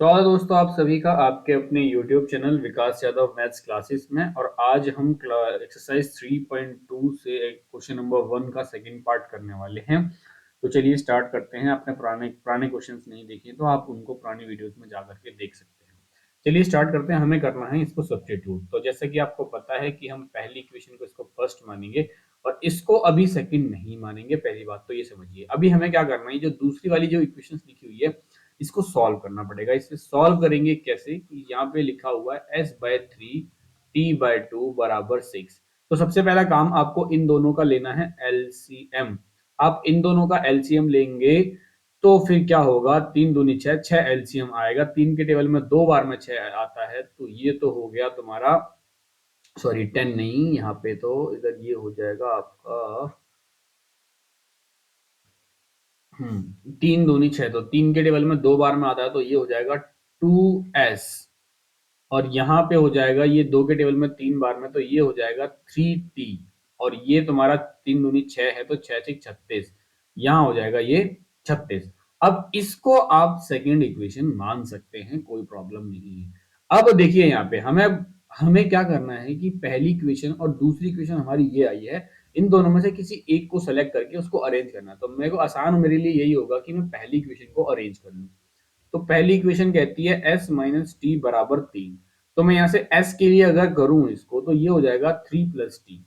तो आज दोस्तों आप सभी का आपके अपने YouTube चैनल विकास यादव मैथ्स क्लासेस में। और आज हम एक्सरसाइज 3.2 से क्वेश्चन नंबर 1 का सेकंड पार्ट करने वाले हैं। तो चलिए स्टार्ट करते हैं। आपने पुराने पुराने क्वेश्चंस नहीं देखे तो आप उनको पुरानी वीडियोस में जा करके देख सकते हैं। चलिए स्टार्ट करते हैं। हमें करना है इसको सब्स्टिट्यूट। तो जैसा कि आपको पता है कि हम पहली इक्वेशन को इसको फर्स्ट मानेंगे और इसको अभी सेकंड नहीं मानेंगे। पहली बात तो ये समझिए। अभी हमें क्या करना है, जो दूसरी वाली जो इक्वेशंस लिखी हुई है इसको सॉल्व करना पड़ेगा। इसे सॉल्व करेंगे कैसे कि यहाँ पे लिखा हुआ है s/3 t/2 बराबर 6। तो सबसे पहला काम आपको इन दोनों का लेना है एलसीएम। आप इन दोनों का एलसीएम लेंगे तो फिर क्या होगा, 3 दूनी 6, 6 एलसीएम आएगा। 3 के टेबल में 2 बार में 6 आता है, तो ये तो हो गया तुम्हारा, सॉरी 10 नहीं, यहाँ पे तो इधर ये हो जाएगा आपका 3 दूनी 6। तो 3 के टेबल में 2 बार में आता है तो ये हो जाएगा 2s। और यहाँ पे हो जाएगा ये 2 के टेबल में 3 बार में तो ये हो जाएगा 3t। और ये तुम्हारा 3 दूनी 6 है तो 6 6 36, यहाँ हो जाएगा ये 36। अब इसको आप सेकंड इक्वेशन मान सकते हैं, कोई प्रॉब्लम नहीं है। अब देखिए यहाँ पे हमें हमें क्या करना है कि पहली इक्वेशन और दूसरी इक्वेशन हमारी ये आई है, इन दोनों में से किसी एक को सेलेक्ट करके उसको अरेंज करना है। तो मेरे को आसान, मेरे लिए यही होगा कि मैं पहली इक्वेशन को अरेंज कर लूं। तो पहली इक्वेशन कहती है s माइनस टी बराबर 3। तो मैं यहाँ से s के लिए अगर करूं इसको तो ये हो जाएगा 3 प्लस टी,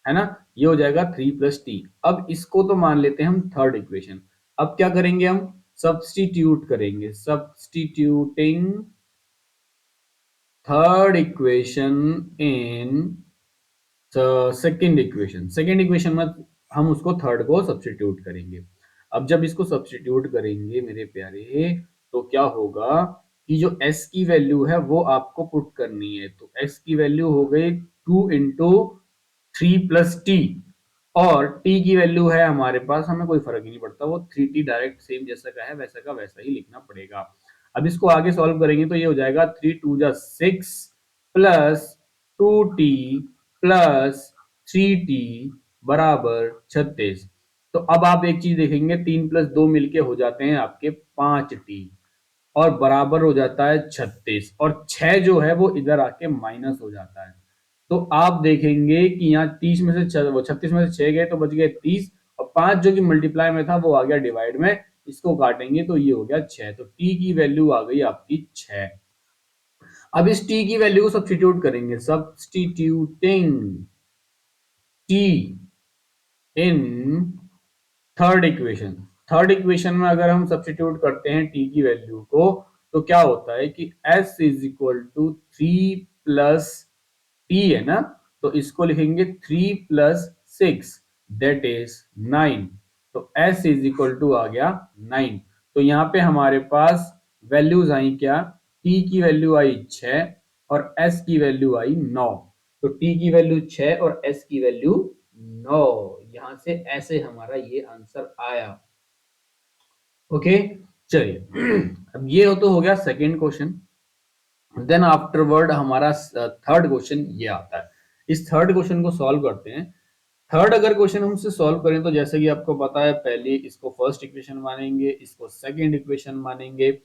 है ना, ये हो जाएगा 3 प्लस टी। अब इसको तो मान लेते हैं हम थर्ड इक्वेशन। अब क्या करेंगे, हम सब्स्टिट्यूट करेंगे। Substituting third equation in second equation में हम उसको थर्ड को सब्स्टिट्यूट करेंगे। अब जब इसको सब्स्टिट्यूट करेंगे मेरे प्यारे, तो क्या होगा कि जो s की वैल्यू है वो आपको पुट करनी है। तो s की वैल्यू हो गई 2 इंटू 3 प्लस टी, और t की वैल्यू है हमारे पास, हमें कोई फर्क ही नहीं पड़ता, वो 3t डायरेक्ट सेम जैसा का है वैसा का वैसा ही लिखना पड़ेगा। अब इसको आगे सॉल्व करेंगे तो ये हो जाएगा 3 2 जा 6 प्लस 2t प्लस 3t बराबर 36। तो अब आप एक चीज देखेंगे, 3 प्लस 2 मिलके हो जाते हैं आपके 5t और बराबर हो जाता है 36, और 6 जो है वो इधर आके माइनस हो जाता है। तो आप देखेंगे कि यहाँ 30 में से वो 36 में से 6 गए तो बच गए 30, और 5 जो कि मल्टीप्लाई में था वो आ गया डिवाइड में। इसको काटेंगे तो ये हो गया 6। तो t की वैल्यू आ गई आपकी 6। अब इस t की वैल्यू को सब्स्टिट्यूट करेंगे। सब्स्टिट्यूटिंग t इन थर्ड इक्वेशन। थर्ड इक्वेशन में अगर हम सब्स्टिट्यूट करते हैं t की वैल्यू को, तो क्या होता है कि s is equal to 3 plus t, है ना, तो इसको लिखेंगे 3 प्लस 6 दैट इज 9। तो s इज इक्वल टू आ गया 9। तो यहाँ पे हमारे पास वैल्यूज आई क्या, t की वैल्यू आई 6 और s की वैल्यू आई 9। तो t की वैल्यू 6 और s की वैल्यू 9। यहां से ऐसे हमारा ये आंसर आया। ओके, चलिए अब ये तो हो गया सेकेंड क्वेश्चन। देन आफ्टरवर्ड हमारा थर्ड क्वेश्चन ये आता है। इस थर्ड क्वेश्चन को सॉल्व करते हैं। थर्ड अगर क्वेश्चन हमसे सॉल्व करें तो जैसे कि आपको पता है, पहले इसको फर्स्ट इक्वेशन मानेंगे, इसको सेकंड इक्वेशन मानेंगे,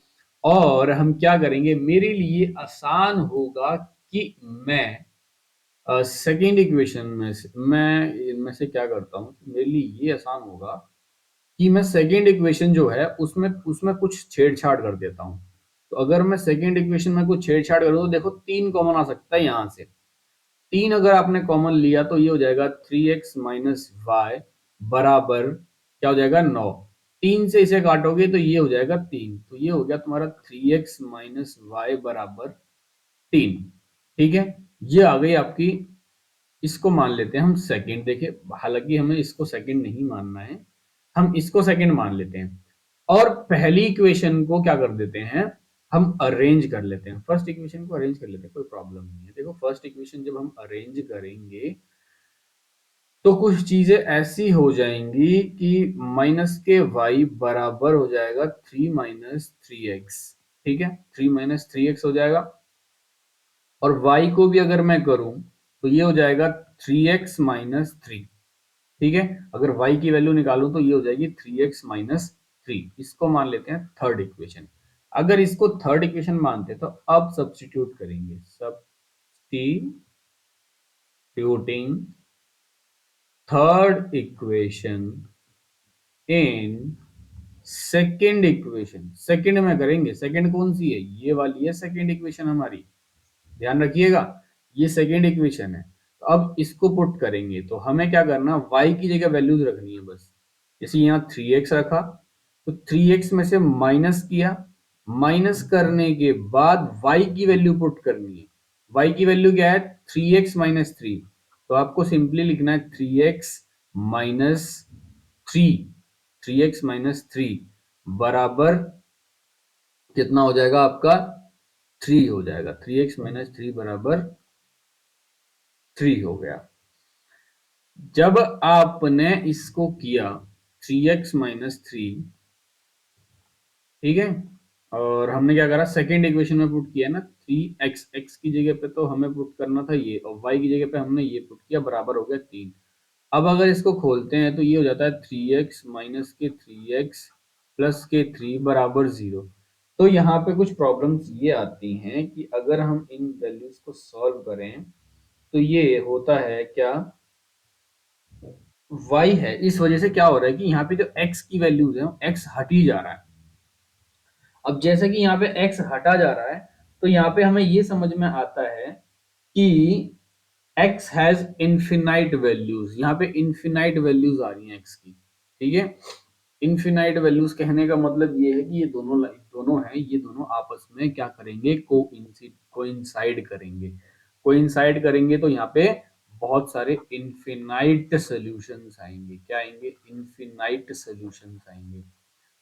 और हम क्या करेंगे, मेरे लिए आसान होगा कि मैं सेकेंड इक्वेशन में से मैं इनमें से क्या करता हूँ, मेरे लिए ये आसान होगा कि मैं सेकेंड इक्वेशन जो है उसमें उसमें कुछ छेड़छाड़ कर देता हूँ। तो अगर मैं सेकेंड इक्वेशन में कुछ छेड़छाड़ करूँ तो देखो 3 कॉमन आ सकता है यहाँ से। 3 अगर आपने कॉमन लिया तो ये हो जाएगा 3x माइनस वाई बराबर क्या हो जाएगा 9। 3 से इसे काटोगे तो ये हो जाएगा 3, तो ये हो गया तुम्हारा 3x माइनस वाई बराबर 3। ठीक है, ये आ गई आपकी। इसको मान लेते हैं हम सेकंड। देखिए हालांकि हमें इसको सेकंड नहीं मानना है, हम इसको सेकंड मान लेते हैं। और पहली इक्वेशन को क्या कर देते हैं, हम अरेंज कर लेते हैं। फर्स्ट इक्वेशन को अरेंज कर लेते हैं, कोई प्रॉब्लम नहीं है। देखो फर्स्ट इक्वेशन जब हम अरेंज करेंगे तो कुछ चीजें ऐसी हो जाएंगी कि माइनस के y बराबर हो जाएगा 3 - 3x। ठीक है, 3 - 3x हो जाएगा। और y को भी अगर मैं करूं तो ये हो जाएगा 3x - 3। ठीक है, अगर y की वैल्यू निकालूं तो ये हो जाएगी 3x - 3। इसको मान लेते हैं थर्ड इक्वेशन। अगर इसको थर्ड इक्वेशन मानते तो अब सब्स्टिट्यूट करेंगे, substituting third equation in second equation. Second में करेंगे, सेकेंड कौन सी है, ये वाली है सेकेंड इक्वेशन हमारी, ध्यान रखिएगा ये सेकेंड इक्वेशन है। तो अब इसको पुट करेंगे तो हमें क्या करना, y की जगह वैल्यूज रखनी है बस। जैसे यहाँ 3x रखा तो 3x में से माइनस किया, माइनस करने के बाद y की वैल्यू पुट करनी है। y की वैल्यू क्या है, 3x माइनस 3। तो आपको सिंपली लिखना है 3x माइनस 3, 3x माइनस 3 बराबर कितना हो जाएगा आपका, 3 हो जाएगा। 3x माइनस 3 बराबर 3 हो गया। जब आपने इसको किया 3x माइनस 3, ठीक है, और हमने क्या करा, सेकेंड इक्वेशन में पुट किया ना 3x, x की जगह पे तो हमें पुट करना था ये, और y की जगह पे हमने ये पुट किया, बराबर हो गया 3। अब अगर इसको खोलते हैं तो ये हो जाता है 3x माइनस के 3x प्लस के 3 बराबर 0। तो यहाँ पे कुछ प्रॉब्लम्स ये आती हैं कि अगर हम इन वैल्यूज को सॉल्व करें तो ये होता है क्या, y है, इस वजह से क्या हो रहा है कि यहाँ पे जो x की वैल्यूज है x हट ही जा रहा है। अब जैसे कि यहाँ पे x हटा जा रहा है तो यहाँ पे हमें ये समझ में आता है कि x हैज इनफिनाइट वैल्यूज, यहाँ पे इनफिनाइट वैल्यूज आ रही हैं x की, ठीक है। इनफिनाइट वैल्यूज कहने का मतलब ये है कि ये दोनों दोनों हैं, ये दोनों आपस में क्या करेंगे, कोइंसाइड करेंगे। कोइंसाइड करेंगे तो यहाँ पे बहुत सारे इनफिनाइट सॉल्यूशंस आएंगे। क्या आएंगे, इनफिनाइट सॉल्यूशंस आएंगे।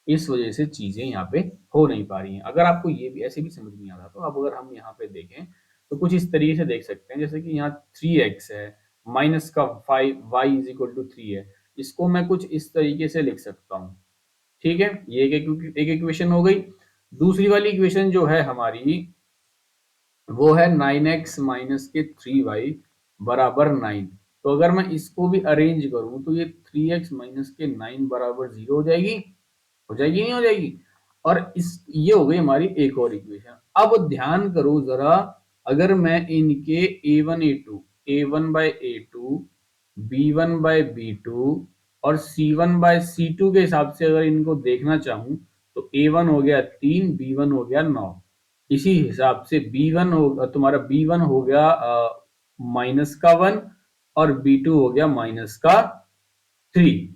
इस वजह से चीजें यहाँ पे हो नहीं पा रही हैं। अगर आपको ये भी ऐसे भी समझ नहीं आ रहा तो अब अगर हम यहाँ पे देखें तो कुछ इस तरीके से देख सकते हैं, जैसे कि यहाँ 3x है, माइनस का 5 y इज इक्वल टू 3 है, इसको मैं कुछ इस तरीके से लिख सकता हूँ, ठीक है। ये एक इक्वेशन हो गई। दूसरी वाली इक्वेशन जो है हमारी वो है 9x माइनस के 3y बराबर 9। तो अगर मैं इसको भी अरेंज करूं तो ये 3x माइनस के 9 बराबर 0 हो जाएगी, हो जाएगी नहीं हो जाएगी। और इस ये हो गई हमारी एक और इक्वेशन। अब ध्यान करो जरा, अगर मैं इनके a1 a2 a1 bye a2 b1 bye b2 और c1 बाय c2 के हिसाब से अगर इनको देखना चाहूं तो a1 हो गया 3, b1 हो गया 9। इसी हिसाब से b1 हो तुम्हारा b1 हो गया माइनस का 1 और b2 हो गया माइनस का 3।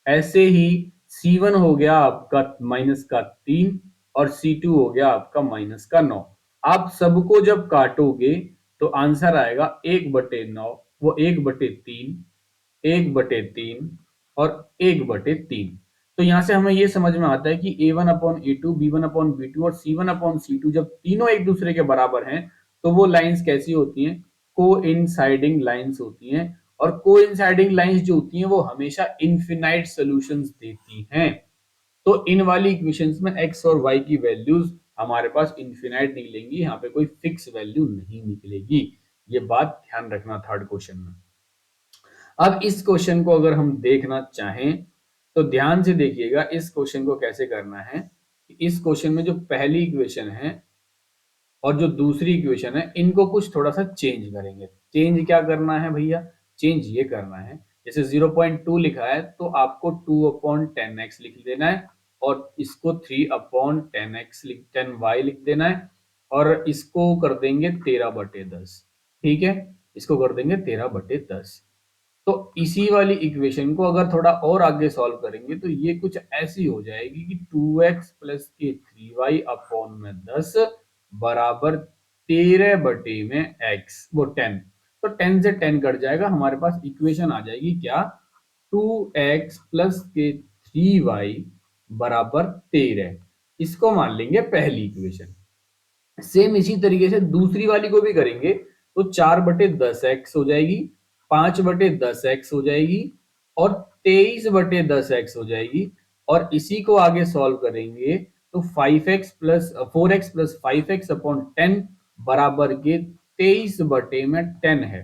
ऐसे ही C1 हो गया आपका माइनस का 3 और C2 हो गया आपका माइनस का 9। आप सबको जब काटोगे तो आंसर आएगा 1/9, वो 1/3, 1/3 और 1/3। तो यहां से हमें यह समझ में आता है कि a1 upon a2, b1 upon b2 और c1 अपॉन c2 जब तीनों एक दूसरे के बराबर हैं तो वो लाइंस कैसी होती हैं, कोइंसाइडिंग लाइंस होती हैं। और कोइंसाइडिंग लाइंस जो होती हैं वो हमेशा इनफिनाइट सॉल्यूशंस देती हैं। तो इन वाली इक्वेशंस में x और y की वैल्यूज हमारे पास इनफिनाइट निकलेंगी, यहाँ पे कोई फिक्स वैल्यू नहीं निकलेगी। ये बात ध्यान रखना थर्ड क्वेश्चन में। अब इस क्वेश्चन को अगर हम देखना चाहें तो ध्यान से देखिएगा इस क्वेश्चन को कैसे करना है। इस क्वेश्चन में जो पहली इक्वेशन है और जो दूसरी इक्वेशन है इनको कुछ थोड़ा सा चेंज करेंगे। चेंज क्या करना है भैया, चेंज ये करना है, जैसे 0.2 लिखा है तो आपको 2/10x लिख देना है और इसको 3/10x 10y लिख देना है और इसको कर देंगे 13/10, ठीक है। इसको कर देंगे 13/10। तो इसी वाली इक्वेशन को अगर थोड़ा और आगे सॉल्व करेंगे तो ये कुछ ऐसी हो जाएगी कि 2x प्लस के 3y अपॉन में 10 बराबर 13/x वो 10। तो 10 से 10 कट जाएगा, हमारे पास इक्वेशन आ जाएगी क्या, 2x प्लस के 3y बराबर 13। इसको मान लेंगे पहली इक्वेशन। सेम इसी तरीके से दूसरी वाली को भी करेंगे तो 4/10x हो जाएगी, 5/10x हो जाएगी और 23/10x हो जाएगी। और इसी को आगे सॉल्व करेंगे तो 4x प्लस 5x अपॉन 10 बराबर के 23/10 है।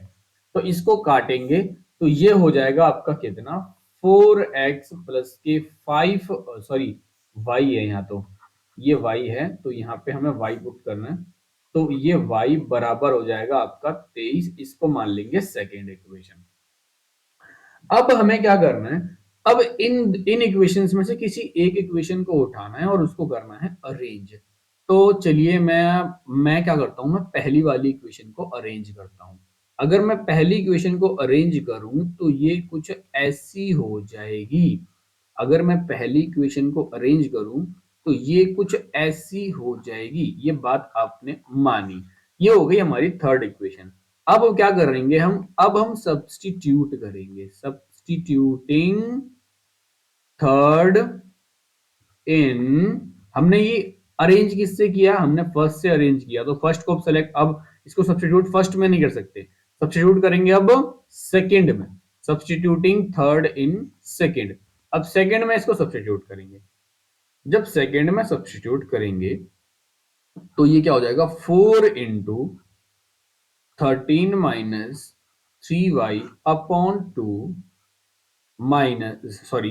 तो इसको काटेंगे तो ये हो जाएगा आपका कितना, 4x प्लस के 5 सॉरी y है यहाँ तो ये y है, तो यहाँ पे हमें y पुट करना है, तो ये y बराबर हो जाएगा आपका 23, इसको मान लेंगे सेकेंड इक्वेशन। अब हमें क्या करना है, अब इन इन इक्वेशंस में से किसी एक इक्वेशन को उठाना है और उसको करना है अरेंज। तो चलिए मैं क्या करता हूं, मैं पहली वाली इक्वेशन को अरेंज करता हूं। अगर मैं पहली इक्वेशन को अरेंज करूं तो ये कुछ ऐसी हो जाएगी। अगर मैं पहली इक्वेशन को अरेंज करूं तो ये कुछ ऐसी हो जाएगी। ये बात आपने मानी। ये हो गई हमारी थर्ड इक्वेशन। अब क्या करेंगे हम, अब हम सब्स्टिट्यूट करेंगे, सब्स्टिट्यूटिंग थर्ड इन। हमने ये अरेंज किससे किया, हमने फर्स्ट से अरेंज किया, तो फर्स्ट को अब सेलेक्ट, अब इसको सब्स्टिट्यूट फर्स्ट में नहीं कर सकते, सब्स्टिट्यूट करेंगे अब सेकंड में, सब्स्टिट्यूटिंग थर्ड इन सेकंड। अब सेकंड में इसको सब्स्टिट्यूट करेंगे। जब सेकंड में सब्स्टिट्यूट करेंगे तो ये क्या हो जाएगा, 4 × 13 - 3y upon 2 minus sorry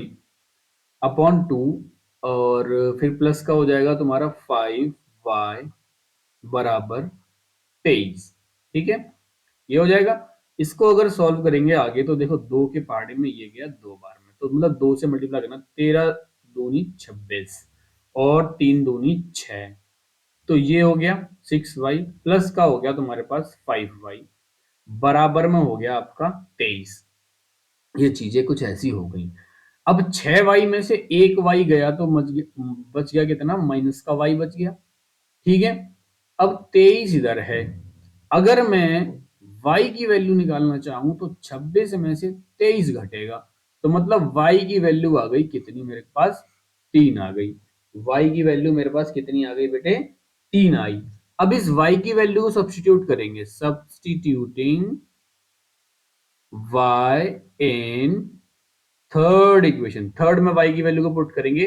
upon 2, और फिर प्लस का हो जाएगा तुम्हारा 5y बराबर 23। ठीक है, ये हो जाएगा। इसको अगर सॉल्व करेंगे आगे तो देखो, दो के पहाड़े में ये गया दो बार में, तो मतलब दो से मल्टीप्लाई करना, 13 दूनी 26 और 3 दूनी 6, तो ये हो गया 6y, प्लस का हो गया तुम्हारे पास 5y बराबर में हो गया आपका 23। ये चीजें कुछ ऐसी हो गई। अब 6y में से एक y गया तो बच गया कितना, माइनस का y बच गया। ठीक है, अब 23 इधर है। अगर मैं y की वैल्यू निकालना चाहूं तो 26 में से 23 घटेगा, तो मतलब y की वैल्यू आ गई कितनी मेरे पास, 3 आ गई। y की वैल्यू मेरे पास कितनी आ गई बेटे, 3 आई। अब इस y की वैल्यू को सब्स्टिट्यूट करेंगे, substituting y in third equation, third में y की वैल्यू को पुट करेंगे,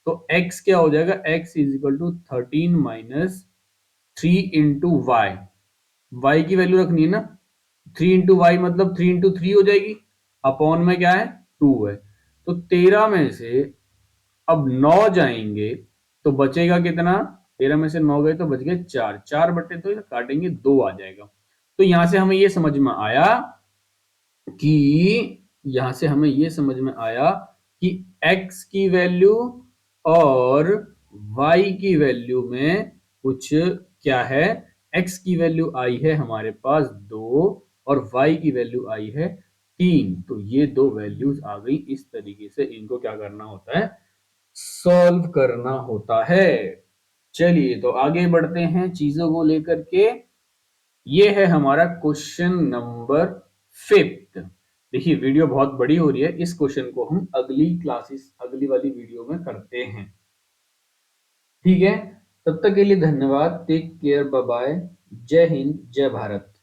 तो x क्या हो जाएगा, x is equal to 13 minus 3 into Y, Y की वैल्यू रखनी है ना, 3 इंटू वाई मतलब 3 इंटू 3 हो जाएगी, अपॉन में क्या है 2 है, तो 13 में से अब 9 जाएंगे तो बचेगा कितना, 13 में से 9 गए तो बच गए 4, 4 बटे तो काटेंगे 2 आ जाएगा। तो यहां से हमें ये समझ में आया कि यहां से हमें ये समझ में आया कि x की वैल्यू और y की वैल्यू में कुछ क्या है, x की वैल्यू आई है हमारे पास 2 और y की वैल्यू आई है 3, तो ये दो वैल्यूज आ गई। इस तरीके से इनको क्या करना होता है, सॉल्व करना होता है। चलिए तो आगे बढ़ते हैं चीजों को लेकर के। ये है हमारा क्वेश्चन नंबर 5। देखिए वीडियो बहुत बड़ी हो रही है, इस क्वेश्चन को हम अगली क्लासेस, अगली वाली वीडियो में करते हैं। ठीक है, तब तक के लिए धन्यवाद, टेक केयर, बाय बाय, जय हिंद, जय भारत।